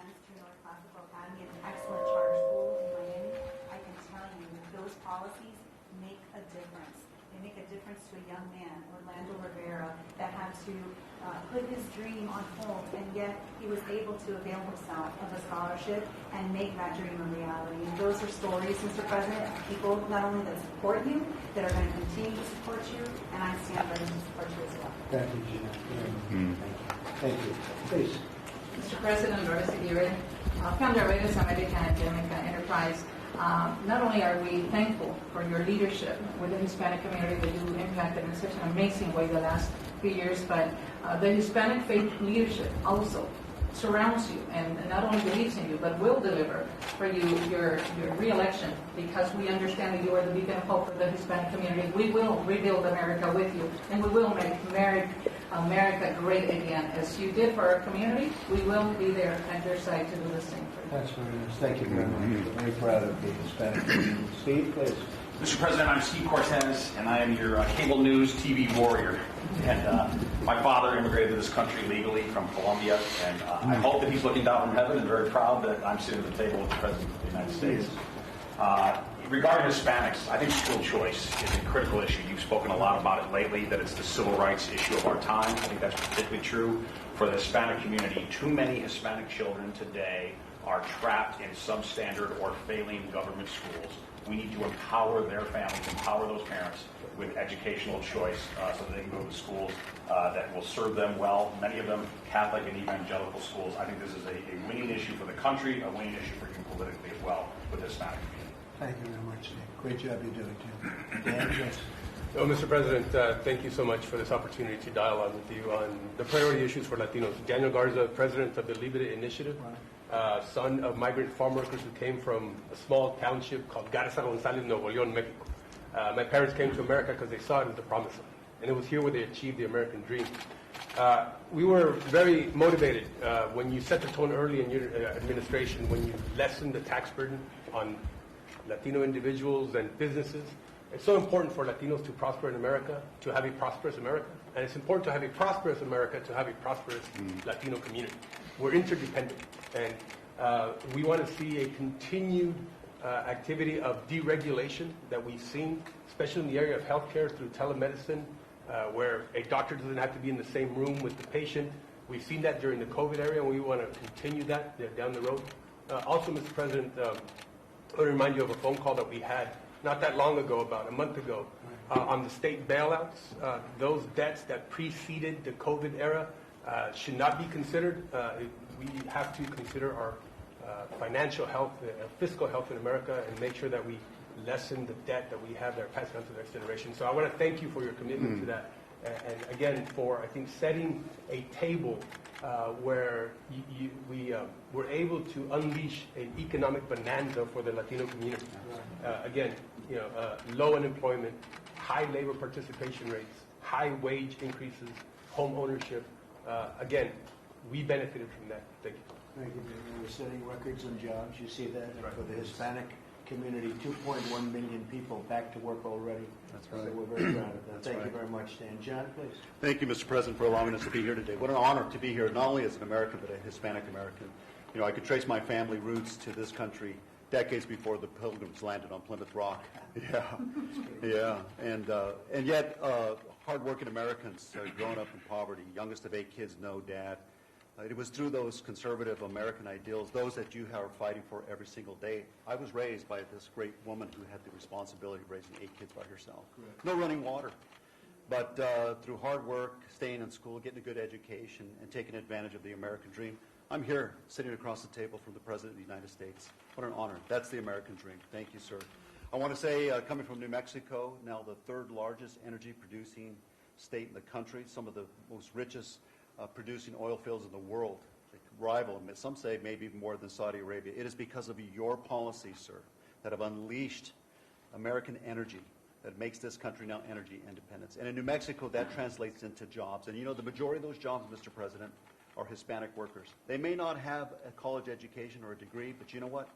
sons to North Classical Academy, an excellent charter school in Miami, I can tell you those policies make a difference. They make a difference to a young man, Orlando Rivera, that had to put his dream on hold, and yet he was able to avail himself of a scholarship and make that dream a reality. And those are stories, Mr. President, of people not only that support you, that are going to continue to support you, and I stand ready to support you as well. Thank you, Gina. Thank you. Please. Mr. President, Lord Seguirre, founder of Reyes American Academic Enterprise, not only are we thankful for your leadership with the Hispanic community that you impacted in such an amazing way the last few years, but the Hispanic faith leadership also surrounds you and not only believes in you, but will deliver for you your re-election, because we understand that you are the beacon of hope for the Hispanic community. We will rebuild America with you, and we will make America great again. As you did for our community, we will be there at your side to do the same for you. That's very nice. Thank you very much. We're very proud of the Hispanic community. Steve, please. Mr. President, I'm Steve Cortez, and I am your cable news TV warrior. And my father immigrated to this country legally from Colombia, and I hope that he's looking down from heaven and very proud that I'm sitting at the table with the President of the United States. Regarding Hispanics, I think school choice is a critical issue. You've spoken a lot about it lately, that it's the civil rights issue of our time. I think that's particularly true for the Hispanic community. Too many Hispanic children today are trapped in substandard or failing government schools. We need to empower their families, empower those parents with educational choice so that they can go to schools that will serve them well, many of them Catholic and evangelical schools. I think this is a winning issue for the country, a winning issue for you politically as well with the Hispanic community. Thank you very much, Steve. Great job you're doing, too. Dan, yes. Well, Mr. President, thank you so much for this opportunity to dialogue with you on the priority issues for Latinos. Daniel Garza, president of the Libre Initiative, son of migrant farm workers who came from a small township called Garza Gonzalez, Nuevo León, Mexico. My parents came to America because they saw it as the promised land, and it was here where they achieved the American dream. We were very motivated when you set the tone early in your administration, when you lessened the tax burden on Latino individuals and businesses. It's so important for Latinos to prosper in America, to have a prosperous America. And it's important to have a prosperous America, to have a prosperous Latino community. We're interdependent. And we want to see a continued activity of deregulation that we've seen, especially in the area of healthcare through telemedicine, where a doctor doesn't have to be in the same room with the patient. We've seen that during the COVID era, and we want to continue that down the road. Also, Mr. President, I want to remind you of a phone call that we had not that long ago, about a month ago, on the state bailouts. Those debts that preceded the COVID era should not be considered. We have to consider our financial health, fiscal health in America, and make sure that we lessen the debt that we have that are passed on to the next generation. So I want to thank you for your commitment to that. And again, for, I think, setting a table where we were able to unleash an economic bonanza for the Latino community. Again, low unemployment, high labor participation rates, high wage increases, home ownership. Again, we benefited from that. Thank you. Thank you. We're setting records on jobs. You see that for the Hispanic community, 2.1 million people back to work already. That's right. So we're very proud of that. Thank you very much, Dan. John, please. Thank you, Mr. President, for allowing us to be here today. What an honor to be here, not only as an American, but a Hispanic American. I could trace my family roots to this country decades before the Pilgrims landed on Plymouth Rock. Yeah. And yet, hardworking Americans growing up in poverty, youngest of 8 kids, no dad. It was through those conservative American ideals, those that you are fighting for every single day. I was raised by this great woman who had the responsibility of raising 8 kids by herself. Correct. No running water. But through hard work, staying in school, getting a good education, and taking advantage of the American dream, I'm here sitting across the table from the President of the United States. What an honor. That's the American dream. Thank you, sir. I want to say, coming from New Mexico, now the 3rd largest energy producing state in the country, some of the most richest producing oil fields in the world, rival, some say maybe more than Saudi Arabia. It is because of your policies, sir, that have unleashed American energy that makes this country now energy independence. And in New Mexico, that translates into jobs. And the majority of those jobs, Mr. President, are Hispanic workers. They may not have a college education or a degree, but you know what?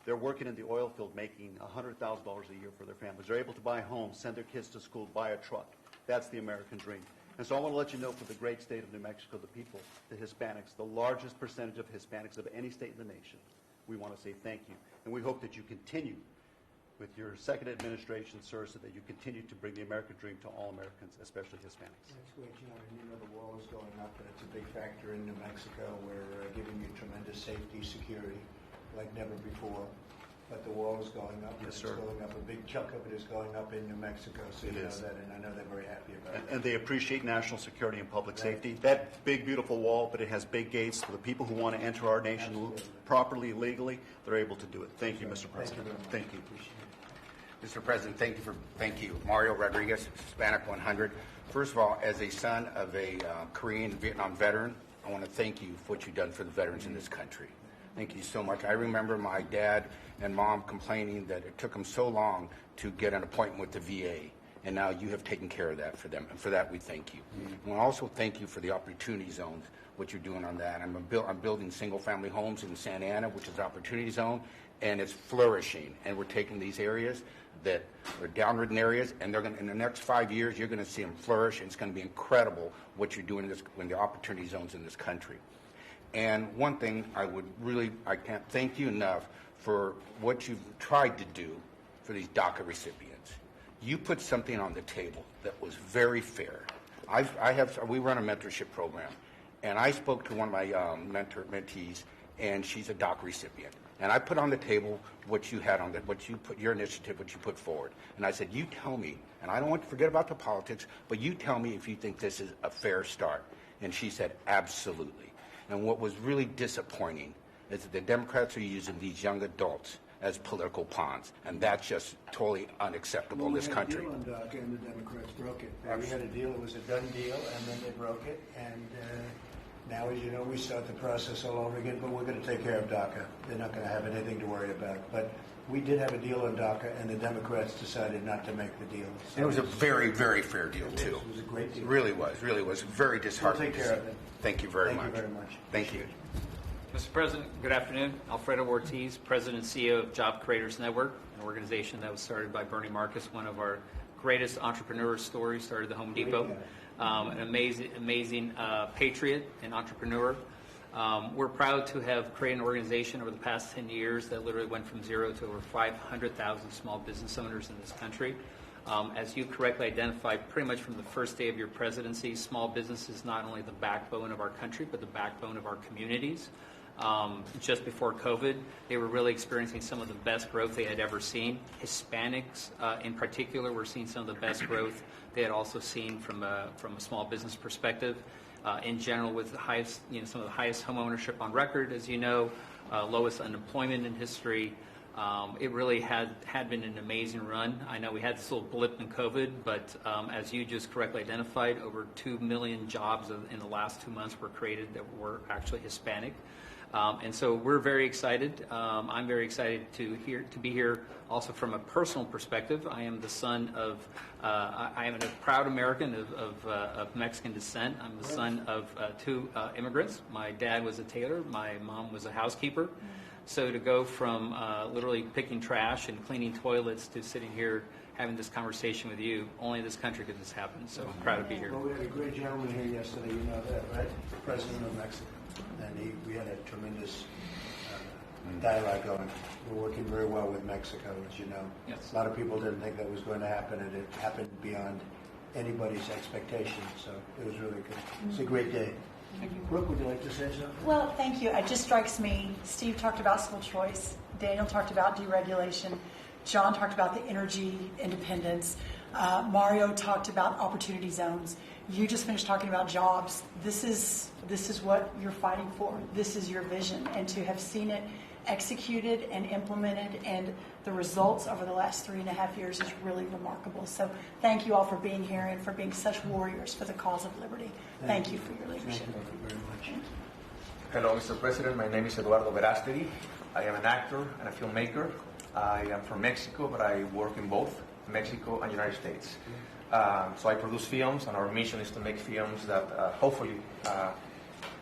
They're working in the oil field making $100,000 a year for their families. They're able to buy homes, send their kids to school, buy a truck. That's the American dream. And so I want to let you know, for the great state of New Mexico, the people, the Hispanics, the largest percentage of Hispanics of any state in the nation, we want to say thank you. And we hope that you continue with your second administration, sir, so that you continue to bring the American dream to all Americans, especially Hispanics. That's great, John. And you know, the wall is going up, and it's a big factor in New Mexico. We're giving you tremendous safety, security, like never before. But the wall is going up. Yes, and sir. It's going up. A big chunk of it is going up in New Mexico, so you It know is. that, and I know they're very happy about it. And they appreciate national security and public Right. safety. That big, beautiful wall, but it has big gates for the people who want to enter our nation Absolutely. properly, legally. They're able to do it. Thank you, Mr. Thank you President. very much. Thank you. Appreciate it. Mr. President, thank you. Mario Rodriguez, Hispanic 100. First of all, as a son of a Korean Vietnam veteran, I want to thank you for what you've done for the veterans in this country. Thank you so much. I remember my dad and mom complaining that it took them so long to get an appointment with the VA, and now you have taken care of that for them, and for that we thank you. And I also thank you for the opportunity zones, what you're doing on that. I'm building single-family homes in Santa Ana, which is opportunity zone, and it's flourishing. And we're taking these areas that are downridden areas, and they're going in the next 5 years, you're going to see them flourish, and it's going to be incredible what you're doing in the opportunity zones in this country. And one thing I can't thank you enough for what you've tried to do for these DACA recipients. You put something on the table that was very fair. We run a mentorship program, and I spoke to one of my mentees, and she's a DACA recipient. And I put on the table what you had on your initiative, what you put forward. And I said, you tell me, and I don't want to forget about the politics, but you tell me if you think this is a fair start. And she said, absolutely. And what was really disappointing is that the Democrats are using these young adults as political pawns, and that's just totally unacceptable in this country. We had a deal on DACA, and the Democrats broke it. We had a deal, it was a done deal, and then they broke it, and now, as you know, we start the process all over again, but we're going to take care of DACA. They're not going to have anything to worry about. But we did have a deal on DACA, and the Democrats decided not to make the deal. So And it was a very, very fair deal, too. It was a great deal. It really was. Very disheartening. We'll take care of it. Thank you very much. Thank you very much. Thank you. Mr. President, good afternoon. Alfredo Ortiz, President and CEO of Job Creators Network, an organization that was started by Bernie Marcus, one of our greatest entrepreneur stories, started the Home Depot. An amazing patriot and entrepreneur. We're proud to have created an organization over the past 10 years that literally went from zero to over 500,000 small business owners in this country. As you correctly identified, pretty much from the first day of your presidency, small business is not only the backbone of our country, but the backbone of our communities. Just before COVID, they were really experiencing some of the best growth they had ever seen. Hispanics, in particular, were seeing some of the best growth they had also seen from a small business perspective. In general, with the highest, some of the highest home ownership on record, as you know, lowest unemployment in history. It really had been an amazing run. I know we had this little blip in COVID, but as you just correctly identified, over 2 million jobs in the last 2 months were created that were actually Hispanic. And so we're very excited. I'm very excited to be here also from a personal perspective. I am the son of, I am a proud American of Mexican descent. I'm the son of two immigrants. My dad was a tailor. My mom was a housekeeper. So to go from literally picking trash and cleaning toilets to sitting here having this conversation with you, only in this country could this happen. So I'm proud to be here. Well, we had a great gentleman here yesterday, you know that, right? The President of Mexico. And we had a tremendous dialogue going. We're working very well with Mexico, as you know. Yes. A lot of people didn't think that was going to happen, and it happened beyond anybody's expectations. So it was really good. It's a great day. Brooke, would you like to say something? Well, thank you. It just strikes me, Steve talked about school choice, Daniel talked about deregulation, John talked about the energy independence, Mario talked about opportunity zones. You just finished talking about jobs. This is what you're fighting for. This is your vision. And to have seen it executed and implemented and the results over the last 3.5 years is really remarkable. So thank you all for being here and for being such warriors for the cause of liberty. Thank you for your leadership. Thank you very much. Hello, Mr. President. My name is Eduardo Verasteri. I am an actor and a filmmaker. I am from Mexico, but I work in both Mexico and United States. So I produce films, and our mission is to make films that hopefully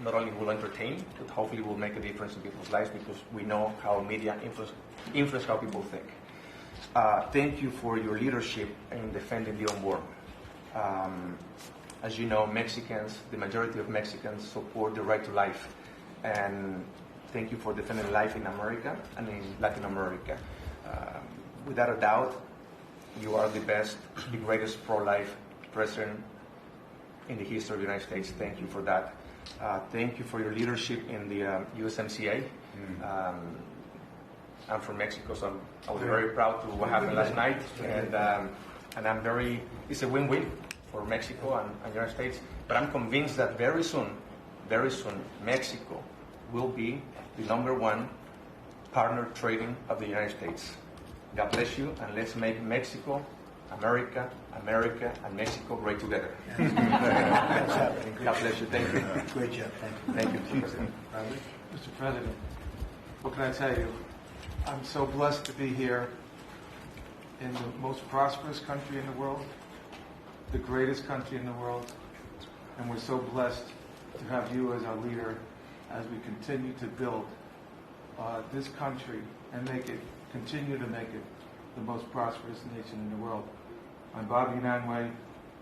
not only will entertain, but hopefully will make a difference in people's lives, because we know how media influence how people think. Thank you for your leadership in defending the unborn. as you know, Mexicans, the majority of Mexicans support the right to life. And thank you for defending life in America and in Latin America. Without a doubt, you are the best, the greatest pro-life president in the history of the United States. Thank you for that. Thank you for your leadership in the USMCA. I'm from Mexico, so I was very proud to what happened last night, and I'm very. It's a win-win for Mexico and the United States. But I'm convinced that very soon, Mexico will be the #1 partner trading of the United States. God bless you, and let's make Mexico, America, and Mexico great together. That's happening. God bless you. Thank you. Great job. Thank you. Thank you, Mr. President. Mr. President, what can I tell you? I'm so blessed to be here in the most prosperous country in the world, the greatest country in the world, and we're so blessed to have you as our leader as we continue to build this country and continue to make it the most prosperous nation in the world. I'm Bobby Nanway,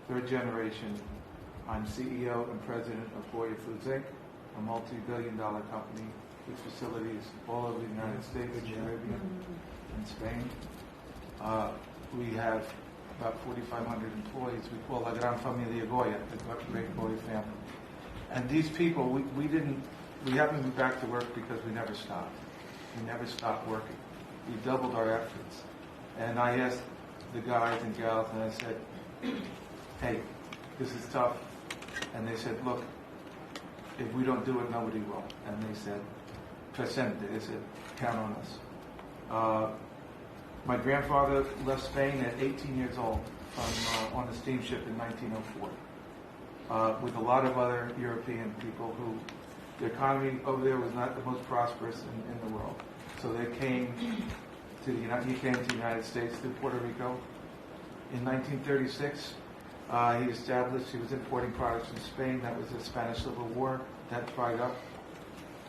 third generation. I'm CEO and president of Goya Foods, Inc., a multi-billion-dollar company with facilities all over the United States, Caribbean, and Spain. We have about 4,500 employees. We call La Gran Familia Goya, the great Goya family. And these people, we haven't been back to work because we never stopped. We never stopped working. We doubled our efforts. And I asked the guys and gals, and I said, hey, this is tough. And they said, look, if we don't do it, nobody will. And they said, presente. They said, count on us. My grandfather left Spain at 18 years old on a steamship in 1904 with a lot of other European people who the economy over there was not the most prosperous in the world. So they came he came to the United States through Puerto Rico. In 1936, he was importing products from Spain. That was the Spanish Civil War. That dried up.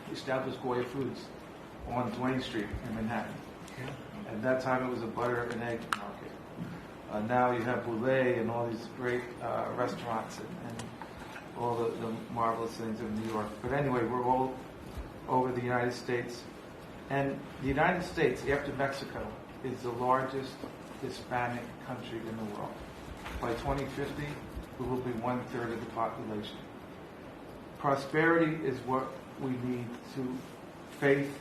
He established Goya Foods on Duane Street in Manhattan. At that time, it was a butter and egg market. Now you have Boulé and all these great restaurants and all the marvelous things in New York. But anyway, we're all over the United States. And the United States, after Mexico, is the largest Hispanic country in the world. By 2050, we will be 1/3 of the population. Prosperity is what we need to faith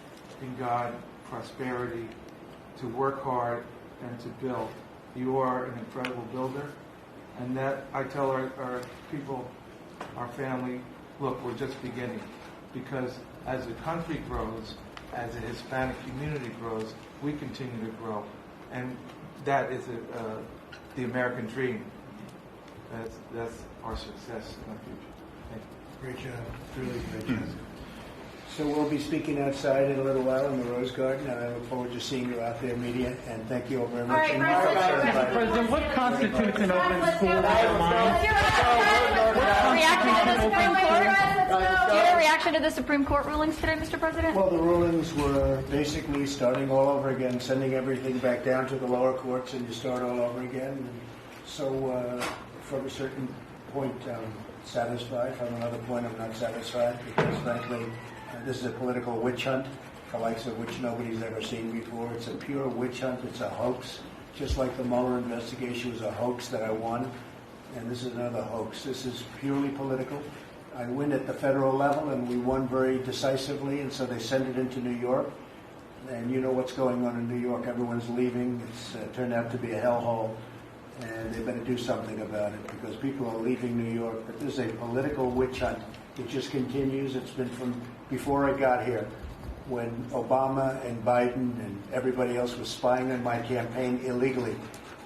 in God, prosperity, to work hard and to build. You are an incredible builder. And that I tell our people, our family, look, we're just beginning. Because as the country grows, as the Hispanic community grows, we continue to grow. And that is the American dream. That's our success in the future. Thank you. Great job. Really great job. So we'll be speaking outside in a little while in the Rose Garden, and I look forward to seeing you out there, media, and thank you all very much. All right, President, what constitutes an open school? Reaction to the Supreme Court? Do you have a reaction to the Supreme Court rulings today, Mr. President? Well, the rulings were basically starting all over again, sending everything back down to the lower courts, and you start all over again. And so from a certain point, I'm satisfied. From another point, I'm not satisfied, because frankly, this is a political witch hunt, the likes of which nobody's ever seen before. It's a pure witch hunt. It's a hoax, just like the Mueller investigation was a hoax that I won, and this is another hoax. This is purely political. I win at the federal level, and we won very decisively, and so they send it into New York. And you know what's going on in New York. Everyone's leaving. It's turned out to be a hellhole, and they better do something about it, because people are leaving New York. But this is a political witch hunt. It just continues. It's been from before I got here, when Obama and Biden and everybody else was spying on my campaign illegally.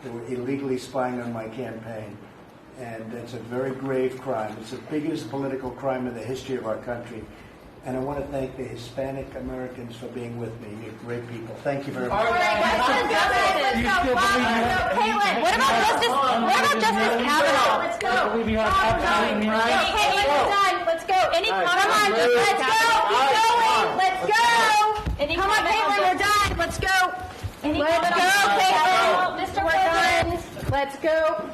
They were illegally spying on my campaign. And it's a very grave crime. It's the biggest political crime in the history of our country. And I want to thank the Hispanic Americans for being with me. You're great people. Thank you very much. Caitlin, what about Justice Kavanaugh? Let's go. Let's go. Any comment? Let's go. Keep going. Let's go. Come on, Caitlin, we're done. Let's go. Let's go, Caitlin. Mr. President. Let's go.